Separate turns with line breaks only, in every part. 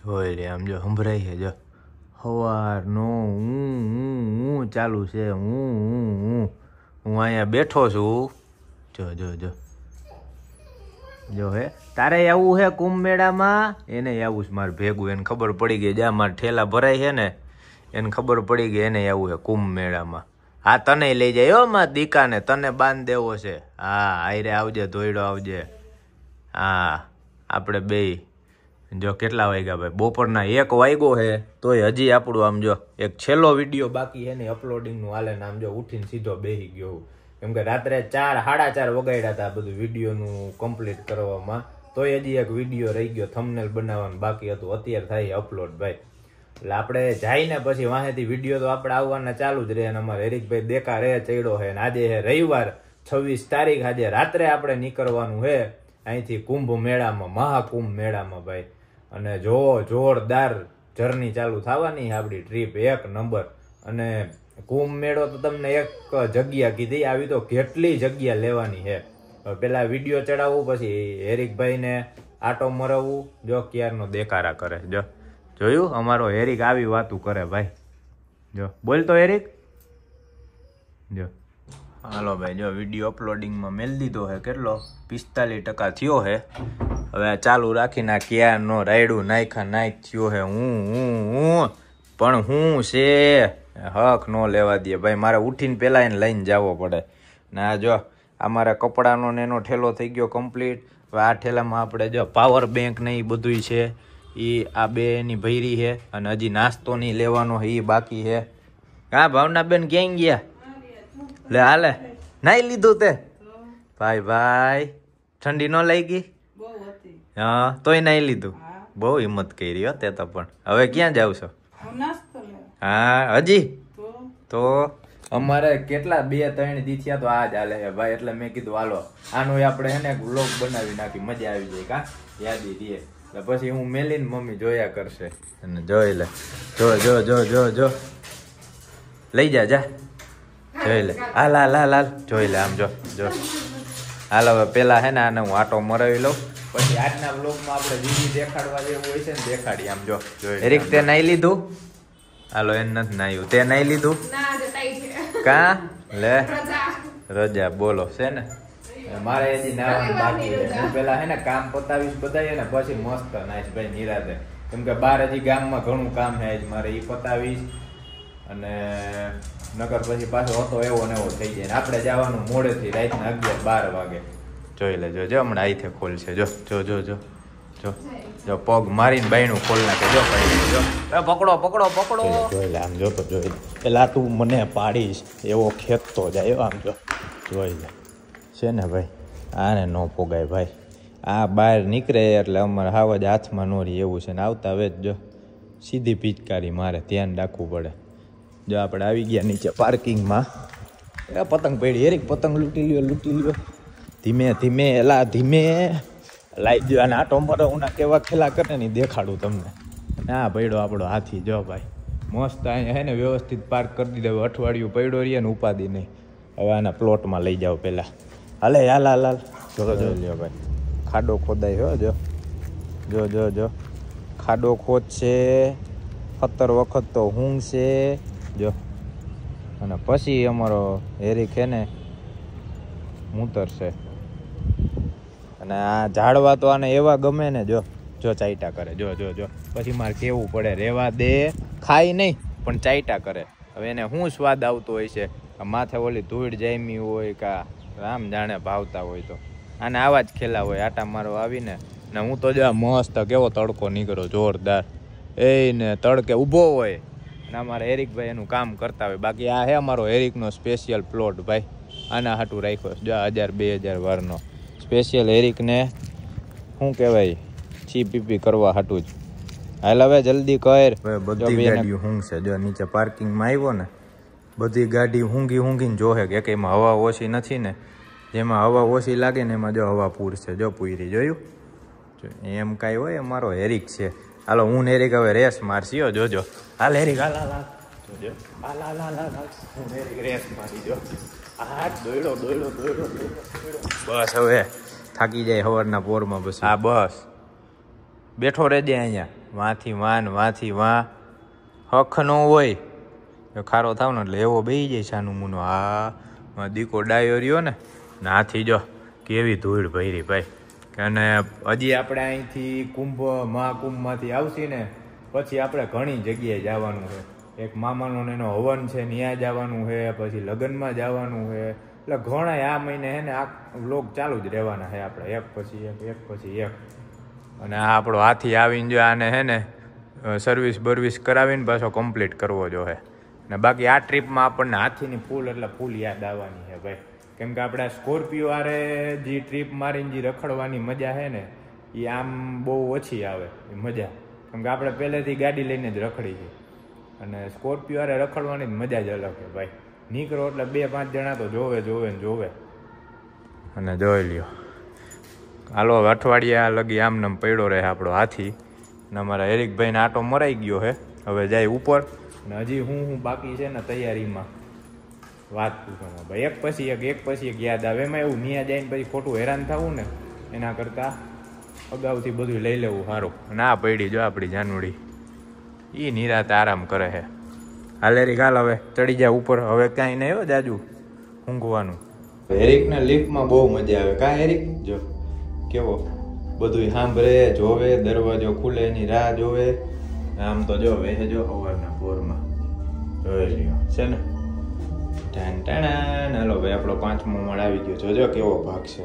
હોય રે આમ જો સંભળાય છે જો સવારનો હું ચાલુ છે હું અહીંયા બેઠો છું જો જો જો જો હે તારે આવું હે કુંભ મેળામાં એને આવું છે મારે ભેગું એને ખબર પડી ગઈ જ્યાં મારે ઠેલા ભરાય છે ને એને ખબર પડી ગઈ એને આવું છે કુંભ મેળામાં હા તને લઈ જાય હો મારા દીકાને તને બાંધ દેવો છે હા આયરે આવજે ધોઈડો આવજે હા આપણે બે જો કેટલા વાગ્યા ભાઈ બપોરના 1 વાગ્યો છે તોય હજી આપણું આમ જો એક છેલ્લો વિડીયો બાકી છે ને અપલોડિંગનું હાલે ને આમ જો ઉઠીને સીધો બેસી ગયો કેમ કે રાત્રે 4:30 વગાડ્યા હતા બધું વિડીયોનું કમ્પ્લીટ કરવામાં તોય હજી એક વિડીયો રહી ગયો થંબનેલ બનાવવાનું બાકી હતું અત્યારે થાય અપલોડ ભાઈ એટલે આપણે જઈને પછી વાંહેથી વિડીયો તો આપણે આવવાના ચાલુ જ રહે અને અમારે હેરિકભાઈ દેખા રહે ચડ્યો છે અને આજે છે રવિવાર 26 તારીખ આજે રાત્રે આપણે નીકળવાનું છે અહીંથી કુંભ મેળામાં મહાકુંભ મેળામાં ભાઈ અને જો જોરદાર જર્ની ચાલુ થવાની આપણી ટ્રીપ 1 નંબર અને કુંભ મેળો તો તમને એક જગ્યા કીધી આવી તો કેટલી જગ્યા લેવાની છે પેલા વિડીયો ચડાવવું પછી હેરિકભાઈને આટો મરાવવું જો ક્યારનો દેખારા કરે જો જોયું અમારો હેરિક આવી વાતું કરે ભાઈ જો બોલ તો હેરિક જો હાલો ભાઈ જો વિડીયો અપલોડિંગમાં મેલ દીધો છે કેટલો 45% થયો છે હવે ચાલુ રાખીને આ ક્યારનો રાયડું નાખ થયો છે હું પણ હું છે હક નો લેવા દે ભાઈ મારે ઉઠીને પેલા એને લઈને જવો પડે ના જો અમારા કપડાનો ને એનો ઠેલો થઈ ગયો કમ્પ્લીટ હવે આ ઠેલામાં આપણે જો પાવર બેંક ને એ બધું છે એ આ બે ની ભૈરી છે અને હજી નાસ્તો નહીં લેવાનો એ બાકી છે હા ભાવના બેન ક્યાં ગયા લે હાલે નાઈ લીધું તે ભાઈ ઠંડી ન લાગી હા તોય નાઈ લીધું બહુ હિંમત કરી હો તે તો પણ હવે ક્યાં જાવ છો હા હજી તો અમારે કેટલા 2-3 દી થયા તો આ જ હાલે છે ભાઈ એટલે મેં કીધું હાલો આનું આપણે હે ને વ્લોગ બનાવી નાખી મજા આવી જાય કા યાદી દે એટલે પછી હું મેલીને મમ્મી જોયા કરશે અને જોઈ લે જો લઈ જા જોઈ લે હાલ જોઈ લે આમ જો હાલ હવે પેલા હે ને આને હું આટો મરાવી લઉં પછી આજના વ્લોગમાં આપણે જીવી દેખાડવા જેવું હોય છે ને દેખાડી આમ જો હેરિક તે નાઈ લીધું હાલો એને નથી નાયું તે નાઈ લીધું કા લે રજા બોલો છે ને મારે હજી નાવાનું બાકી છે હું પેલા હે ને કામ પતાવીશ બધાય ને પછી મસ્ત નાઈશ ભાઈ નિરાતે કેમ કે બહાર હજી ગામમાં ઘણું કામ છે મારે એ પતાવીશ અને નગર પછી પાછો હતો એવો ને એવો થઈ જાય ને આપણે જવાનું મોડેથી રાતના 11-12 વાગે જોઈ લેજો જો હમણાં આઈથે ખોલ છે જો પગ મારીને બાયણું ખોલ નાખે જો પકડો જોઈ લે આમ જો તો જોઈ લે પેલા તું મને પાડીશ એવો ખેતતો જાય આમ જોઈ લે છે ને ભાઈ આને ન પોગાય ભાઈ આ બહાર નીકળે એટલે અમારે હાવ જ હાથમાં ન રહી એવું છે ને આવતા હવે જો સીધી પિચકારી મારે ધ્યાન રાખવું પડે જો આપણે આવી ગયા નીચે પાર્કિંગમાં પતંગ પડી હેરિક પતંગ લૂંટી લ્યો ધીમે ધીમે લાઈ દો અને આટો મરો ઉના કેવા ખેલા કરે ને દેખાડું તમને ના પડ્યો આપણો હાથી જો ભાઈ મસ્ત અહીંયા હે ને વ્યવસ્થિત પાર્ક કરી દીધો અઠવાડિયું પડ્યો રહીએ ને ઉપાદી નહીં હવે આના પ્લોટમાં લઈ જાઓ પેલા હાલ જો લ્યો ભાઈ ખાડો ખોદાય હો જો ખાડો ખોદશે 17 વખત તો હું છે જો અને પછી અમારો હેરિક છે ને મૂતરશે અને આ ઝાડવા તો આને એવા ગમે ને જો ચાઈટા કરે જો પછી મારે કેવું પડે રેવા દે ખાઈ નહીં પણ ચાઈટા કરે હવે એને શું સ્વાદ આવતો હોય છે માથે ઓલી ધૂળ જામી હોય કા રામ જાણે ભાવતા હોય તો આને આવા જ ખેલા હોય આટા મારો આવીને ને હું તો જો મસ્ત કેવો તડકો નીકળ્યો જોરદાર એને તડકે ઊભો હોય અને અમારા હેરિકભાઈ એનું કામ કરતા હોય બાકી આ હે અમારો હેરિકનો સ્પેશિયલ પ્લોટ ભાઈ આના હાટું રાખ્યો જો 1000-2000 વારનો સ્પેશિયલ હેરિકને શું કહેવાય પીપી કરવા હાટું જ હાલ હવે જલ્દી કર બધી ગાડી ઊંઘશે જો નીચે પાર્કિંગમાં આવ્યો ને બધી ગાડી ઊંઘીને જોહે કે એમાં હવા ઓછી નથી ને જેમાં હવા ઓછી લાગે ને એમાં જો હવા પૂરશે જો પૂરી જોયું એમ કાંઈ હોય અમારો હેરિક છે હાલો હું હેરિક હવે રેસ મારશી જોજો હાલ હેરિક હાલ જોજો હું હેરિક રેસ મારી જો આ દોયડો બસ હવે થાકી જાય સવારના પોરમાં બસ હા બસ બેઠો રહેજે અહીંયા વાંથી વાં હખ ન હોય ખારો થાવ ને એટલે એવો બેસી જાય સાનું મુનો. હા દીકો ડાયો રહ્યો ને હાથી જો કેવી ધૂળ ભરી ભાઈ. અને હજી આપણે અહીંથી મહાકુંભમાંથી આવશી ને પછી આપણે ઘણી જગ્યાએ જવાનું છે. એક મામાનો એનો હવન છે ત્યાં જવાનું છે, પછી લગ્નમાં જવાનું છે. એટલે ઘણા આ મહિને છે ને આ વ્લોગ ચાલુ જ રહેવાના છે આપણે, એક પછી એક. અને આ આપણો હાથી આવીને જો આને છે ને સર્વિસ કરાવીને પાછો કમ્પ્લીટ કરવો જોઈએ. ને બાકી આ ટ્રીપમાં આપણને હાથીની ફૂલ યાદ આવવાની છે ભાઈ. કેમ કે આપણે સ્કોર્પિયો આરે જે ટ્રીપ મારીને જે રખડવાની મજા છે ને એ આમ બહુ ઓછી આવે એ મજા. કેમ કે આપણે પહેલેથી ગાડી લઈને જ રખડી છે અને સ્કોર્પિયો આરે રખડવાની મજા જ અલગ છે ભાઈ. નીકળો એટલે 2-5 જણા તો જોવે અને જોઈ લ્યો. હાલો અઠવાડિયા લગી આમ પડ્યો રહે આપણો હાથી. ને અમારા હેરિકભાઈને આટો મરાઈ ગયો છે, હવે જાય ઉપર. ને હજી હું બાકી છે ને તૈયારીમાં વાત પૂછો ભાઈ. એક પછી એક યાદ આવે. એમાં એવું ન્યા જઈને પછી ખોટું હેરાન થવું ને એના કરતાં અગાઉથી બધું લઈ લેવું સારું. અને આ પડી જો આપણી જાનવડી એ નિરાતે આરામ કરે છે. હાલેરી ગાલ હવે ચડી જાય ઉપર. હવે કાંઈ નહીં હો જાજુ ઊંઘવાનું. હેરિકને લિફ્ટમાં બહુ મજા આવે. કાં હેરિક જો કેવો બધું સાંભળે જોવે, દરવાજો ખુલે એની રાહ જોવે. આમ તો જો વેહે જો સવારના પોરમાં જોઈ લ્યો છે ને. હાલો ભાઈ આપણો 5મો માળ આવી ગયો. જોજો કેવો ભાગ છે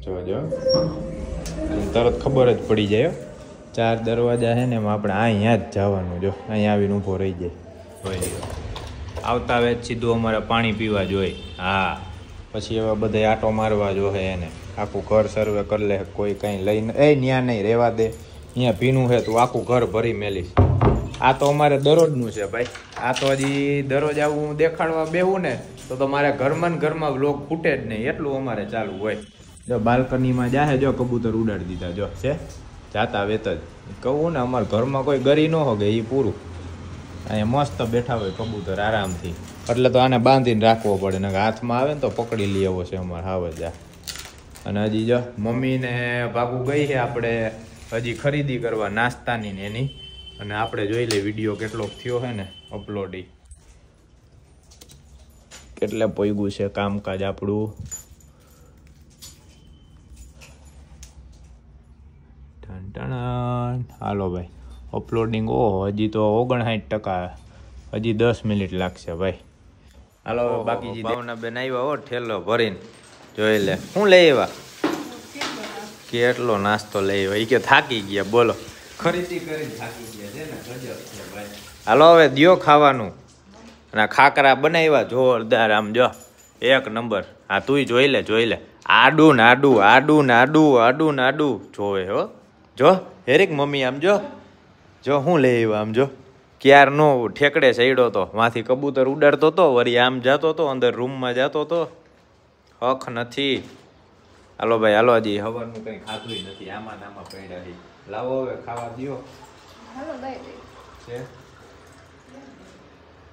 જોજો તરત ખબર જ પડી જાય. 4 દરવાજા છે ને એમાં આપણે અહીંયા જ જવાનું. જો અહીંયા આવીને ઊભો રહી જાય. આવતા વેચ સીધું અમારે પાણી પીવા જોઈએ. હા પછી હવે બધા આટો મારવા જોઈએ એને. આખું ઘર સર્વે કરી લે. કોઈ કંઈ લઈને ન્યા નહીં રહેવા દે. અહીંયા ભીનું છે તું આખું ઘર ભરી મેલીશ. આ તો અમારે દરરોજનું છે ભાઈ. આ તો હજી દરરોજ આવું દેખાડવા બેવું ને તો તમારે ઘરમાં વ્લોગ ખૂટે જ નહીં, એટલું અમારે ચાલુ હોય. જો બાલ્કનીમાં જાહે જો કબૂતર ઉડાડી દીધા જો છે જાતા વેત જ. કહું ને અમારા ઘરમાં કોઈ ગરી ન હોગે એ પૂરું. અહીંયા મસ્ત બેઠા હોય કબૂતર આરામથી. એટલે તો આને બાંધીને રાખવો પડે ને હાથમાં આવે ને તો પકડી લઈ એવો છે અમારે હાવે જા. અને હજી જો મમ્મીને ભાગું ગઈ છે આપણે હજી ખરીદી કરવા નાસ્તાની ને એની. અને આપણે જોઈ લે વિડીયો કેટલોક થયો છે ને અપલોડ. કેટલે પોઈગું છે કામકાજ આપણું. હાલો ભાઈ અપલોડિંગ હજી તો 59%. હજી 10 મિનિટ લાગશે ભાઈ. હાલો બાકી ભાવના બેન આવ્યા હો ઠેલો ભરીને. જોઈ લે શું લઈ આવ્યા, કેટલો નાસ્તો લઈ આવ્યા. એ કે થાકી ગયા બોલો, ખરીદી કરીને થાકી ગયા છે ને. ગજબ છે ભાઈ. હાલો હવે દ્યો ખાવાનું. અને ખાકરા બનાવ્યા જોરદાર આમ જો 1 નંબર. હા તુંય જોઈ લે આડું નાડું જોવે હો. જો હેરિક મમ્મી આમ જો શું લઈ આવ્યા આમ જો. ક્યારનો ઠેકડે સડ્યો તો માંથી કબૂતર ઉડાડતો તો વળી આમ જતો તો અંદર રૂમમાં જતો તો. હક નથી. હાલો ભાઈ હાલો હજી હવાનું કંઈ ખાધું નથી. આમાં પડ્યા છે. લાવો હવે ખાવા દ્યો.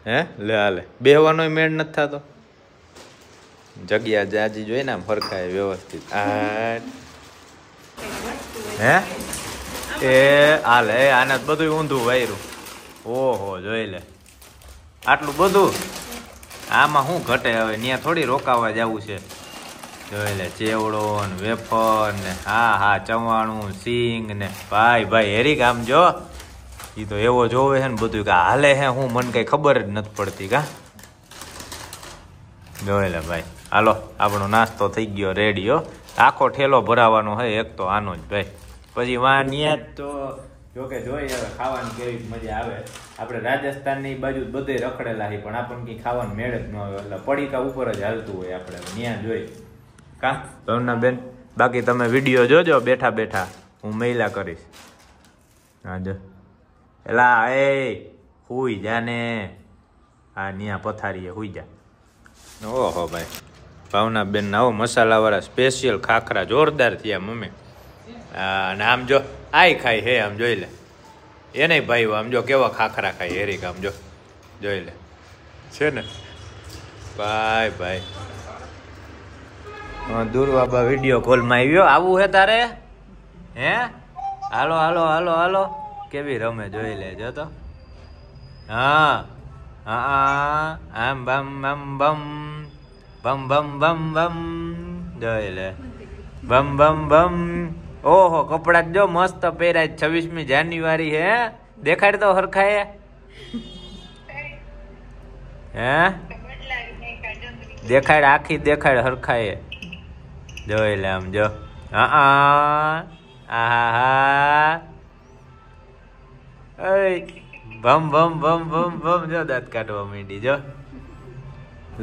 હે લે હાલે બેહવાનો મેળ નથી થતો. જગ્યા જાજી જોઈ ને આમ ફરખાય વ્યવસ્થિત. હે એ હાલે આને બધું ઊંધું વાયરું. ઓહો જોઈ લે આટલું બધું. આમાં શું ઘટે હવે, ત્યાં થોડી રોકાવા જવું છે. જોઈ લે ચેવડો ને વેફર ને હા ચવાણું સિંગ ને ભાઈ હેરિક આમ જો. એ તો એવો જોવે છે ને બધું કે હાલે હે હું મને કઈ ખબર જ નથી પડતી. કા જોઈ લે ભાઈ. હાલો આપણો નાસ્તો થઈ ગયો રેડી હો. આખો ઠેલો ભરાવાનો હોય એક તો આનો જ ભાઈ. પછી વાં ન્યા તો જોકે જોઈ હવે ખાવાની કેવી મજા આવે. આપણે રાજસ્થાનની બાજુ બધે રખડેલા છે પણ આપણને કંઈ ખાવાનું મેળ જ ન આવે. એટલે પડીકા ઉપર જ હાલતું હોય આપણે ત્યાં જોઈ. કા ભાવના બેન બાકી તમે વિડીયો જોજો બેઠા હું મહિલા કરીશ. હા જો એલા એ હુઈ જા ને. હા ન્યા પથારીએ હુઈ જા. ઓહો ભાઈ ભાવના બેન આવો મસાલાવાળા સ્પેશિયલ ખાખરા જોરદાર થયા મમ્મી. અને આમ જો આઈ ખાઈ હે આમ જોઈ લે. એને ભાઈ આમ જો કેવા ખાખરા ખાય હેરિક આમ જોઈ લે છે ને ભાઈ. દુર્વાબા વિડીયો કોલમાં આવ્યો. આવું હે તારે હે હાલો હાલો હાલો હાલો કેવી રમે જોઈ લેજો તો. હા હા આમ બમ બમ બમ બમ બમ બમ બમ જોઈ લે બમ બમ બમ. ઓહો કપડા જો મસ્ત પહેરાય 26મી જાન્યુઆરી હે દેખાડ તો હરખાએ હે દેખાડ આખી દેખાડ હરખાએ જોઈ લે આમ જો. આહા ભમ ભમ ભમ ભમ ભમ જો દાંત કાઢવા માંડી જો.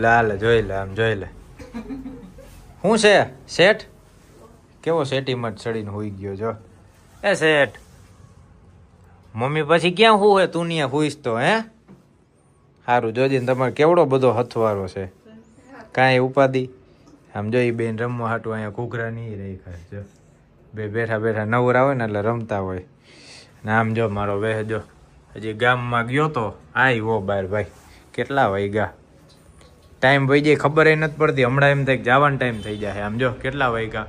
લાલ જોઈ લે આમ જોઈ લે શું છે શેઠ કેવો શેઠીમાં ચડીને હોઈ ગયો જો. એ શેઠ મમ્મી પછી ક્યાં હું હે તું ત્યાં હુઈશ તો હે સારું જોજે તમારે કેવડો બધો હથવારો છે કાંઈ ઉપાધિ. આમ જો એ બેન રમવા હાટું અહીંયા ઘૂઘરા નહીં રહી ખાય જો બે બેઠા બેઠા નવરા હોય ને એટલે રમતા હોય ને. આમ જો મારો વેહ જો હજી ગામમાં ગયો તો આવ્યો બહાર ભાઈ કેટલા વાગ્યા ટાઈમ વહી જાય ખબર એ નથી પડતી. હમણાં એમ થાય કે જવાનો ટાઈમ થઈ જાય. આમ જો કેટલા વાગ્યા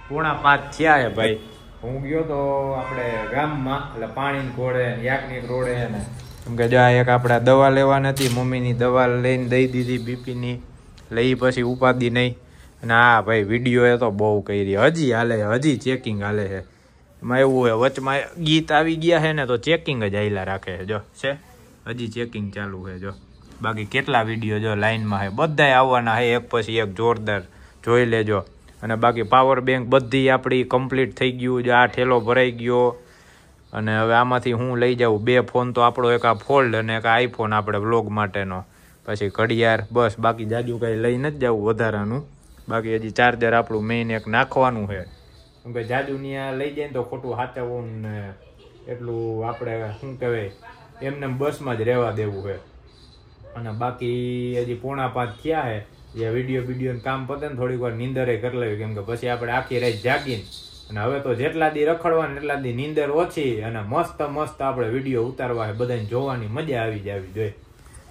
4:45 થયા હે ભાઈ. હું ગયો તો આપણે ગામમાં એટલે પાણીની ઘોડે યાકની રોડે ને કેમ કે જો એક આપણે દવા લેવા નથી મમ્મીની દવા લઈને દઈ દીધી બીપીની લઈ પછી ઉપાદી નહીં. અને હા ભાઈ વિડીયો એ તો બહુ કરી હજી હાલે હજી ચેકિંગ હાલે છે. એમાં એવું હોય વચમાં ગીત આવી ગયા છે ને તો ચેકિંગ જ હાલ્યા રાખે છે જો છે હજી ચેકિંગ ચાલુ છે જો. બાકી કેટલા વિડીયો જો લાઈનમાં છે બધાય આવવાના છે એક પછી એક જોરદાર જોઈ લેજો. અને બાકી પાવર બેંક બધી આપણી કમ્પ્લીટ થઈ ગયું જો આ ઠેલો ભરાઈ ગયો. અને હવે આમાંથી હું લઈ જાઉં 2 ફોન તો આપણો એક આ ફોલ્ડ અને એક આઈફોન આપણે વ્લોગ માટેનો પછી ઘડિયાળ બસ બાકી જાજુ કંઈ લઈ નથી જવું વધારાનું. બાકી હજી ચાર્જર આપણું મેઇન એક નાખવાનું છે કેમ કે જાજુ ત્યાં લઈ જાય ને તો ખોટું સાચવવું ને એટલું આપણે શું કહેવાય એમને બસમાં જ રહેવા દેવું છે. અને બાકી હજી 4:45 થયા છે જે વિડીયોનું કામ પતે ને થોડીક વાર નીંદરે કરી લેવી કેમ કે પછી આપણે આખી રાત જાગીને અને હવે તો જેટલા દી રખડવાને એટલા દી નીંદર ઓછી અને મસ્ત મસ્ત આપણે વિડીયો ઉતારવા છે બધાને જોવાની મજા આવી જોઈએ.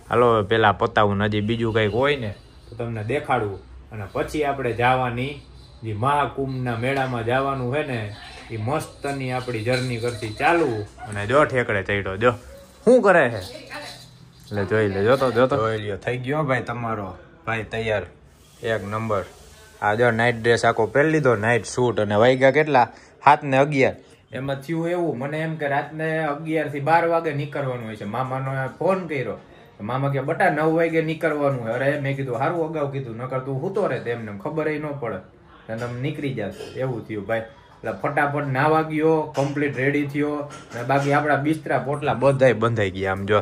હાલો પેલા પતાવું હજી બીજું કંઈક હોય ને તો તમને દેખાડવું અને પછી આપણે જવાની જે મહાકુંભના મેળામાં જવાનું છે ને એ મસ્તની આપણી જર્ની કરતી ચાલુ. અને જો ઠેકડે ચડ્યો જો શું કરે છે એટલે જોઈ લે જોતો જોઈ લ્યો થઈ ગયો ભાઈ તમારો ભાઈ તૈયાર 1 નંબર. આ જો નાઇટ ડ્રેસ આખો પહેરી લીધો નાઇટ શૂટ અને વાગ્યા કેટલા 7:11. એમાં થયું એવું મને એમ કે રાતને 11 થી 12 વાગે નીકળવાનું હોય છે. મામાનો ફોન કર્યો મામા કે બટા 9 વાગે નીકળવાનું હોય. અરે મેં કીધું સારું અગાઉ કીધું નકર તું સૂતો રહે તેમને ખબર ન પડે અને તમે નીકળી જાત એવું થયું ભાઈ. એટલે ફટાફટ નાવા ગયો કમ્પ્લીટ રેડી થયો અને બાકી આપણા બિસ્તરા પોટલા બધાય બંધાઈ ગયા. આમ જો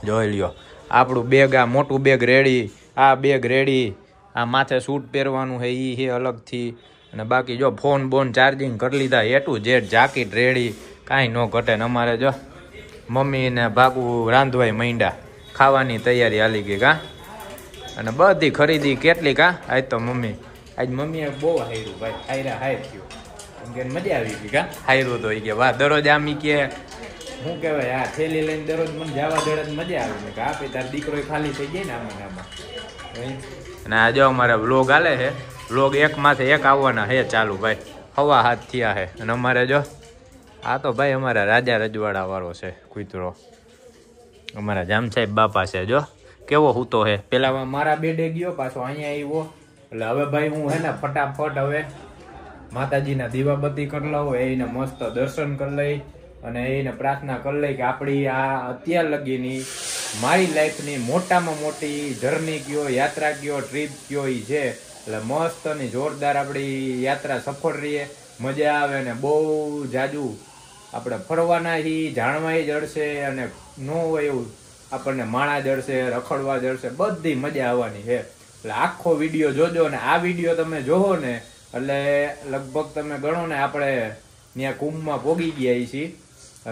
જોઈ લ્યો આપણું બેગ આ મોટું બેગ રેડી આ બેગ રેડી આ માથે સૂટ પહેરવાનું છે એ છે અલગથી. અને બાકી જો ફોન બોન ચાર્જિંગ કરી લીધા A to Z જાકીટ રેડી કાંઈ ન ઘટે ને. અમારે જો મમ્મી ને ભાગુ રાંધવાય માંડ્યા ખાવાની તૈયારી હાલી ગઈ કા. અને બધી ખરીદી કેટલી કા આજ તો મમ્મીએ બહુ હાર્યું ભાઈ હાયર થયું એમ કે મજા આવી ગઈ કા હાર્યું તો એ કે વાહ દરરોજ આમ કે શું કહેવાય આ થેલી લઈને દરરોજ મને જવા દરરોજ મજા આવે કે આપે તાર દીકરો ખાલી થઈ જાય ને આમાં. અને આ જો અમારે વ્લોગ હાલે છે વ્લોગ એકમાંથી એક આવવાના છે ચાલુ ભાઈ 7:15 થયા છે. અને અમારે જો આ તો ભાઈ અમારા રાજા રજવાડા વાળો છે કૂતરો અમારા જામ સાહેબ બાપા છે જો કેવો હૂતો છે. પેલા મારા બેડે ગયો પાછો અહીંયા આવ્યો એટલે હવે ભાઈ હું હે ને ફટાફટ હવે માતાજીના દીવાબત્તી કરી લઉં એને મસ્ત દર્શન કરી લઈ અને એને પ્રાર્થના કરી લઈ કે આપણી આ અત્યાર લગીની મારી લાઈફની મોટામાં મોટી જર્ની કયો યાત્રા કયો ટ્રીપ કયો એ છે. એટલે મસ્ત અને જોરદાર આપણી યાત્રા સફળ રહીએ મજા આવે ને બહુ જાજુ આપણે ફરવાના જાણવા જડશે અને ન હોય એવું આપણને માણા જડશે રખડવા જડશે બધી મજા આવવાની છે. એટલે આખો વિડીયો જોજો ને આ વિડીયો તમે જોવો ને એટલે લગભગ તમે ગણો ને આપણે ત્યાં કુંભમાં પોગી ગયા છીએ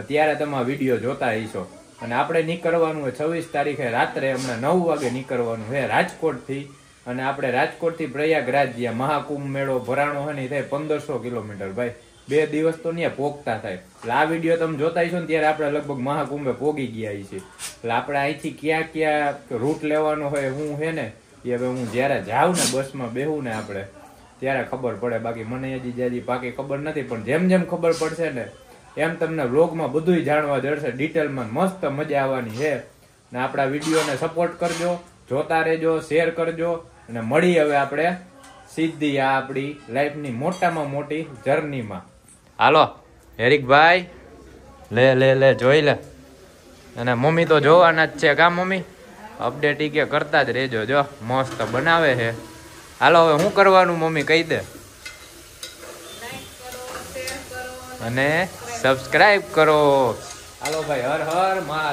ત્યારે તમે આ વિડીયો જોતા હશો. અને આપણે નીકળવાનું હોય 26 તારીખે રાત્રે હમણાં 9 વાગે નીકળવાનું છે રાજકોટથી. અને આપણે રાજકોટથી પ્રયાગરાજ જ્યાં મહાકુંભ મેળો ભરાણો હોય ને થાય 1500 કિલોમીટર ભાઈ 2 દિવસ તો ત્યાં પોગતા થાય. એટલે આ વિડીયો તમે જોતા હશો ને ત્યારે આપણે લગભગ મહાકુંભે પોગી ગયા છીએ. એટલે આપણે અહીંથી ક્યાં ક્યાં રૂટ લેવાનો હોય હું છે ને એ હવે હું જ્યારે જાઉં ને બસમાં બેહું ને આપણે ત્યારે ખબર પડે. બાકી મને હજી પાકી ખબર નથી પણ જેમ જેમ ખબર પડશે ને એમ તમને વ્લોગમાં બધુંય જાણવા જશે ડિટેલમાં, મસ્ત મજા આવવાની છે. ને આપણા વિડીયોને સપોર્ટ કરજો, જોતા રહેજો, શેર કરજો અને મળી હવે આપણે સીધી આ આપણી લાઈફની મોટામાં મોટી જર્નીમાં. હાલો હેરિકભાઈ, લે જોઈ લે. અને મમ્મી તો જોવાના જ છે કા મમ્મી? અપડેટ ઈ કે કરતા જ રહેજો, જો મસ્ત બનાવે છે. હાલો હવે શું કરવાનું મમ્મી કહી દે. અને સબસ્ક્રાઇબ કરો. હાલો ભાઈ, હર હર મહાદેવ.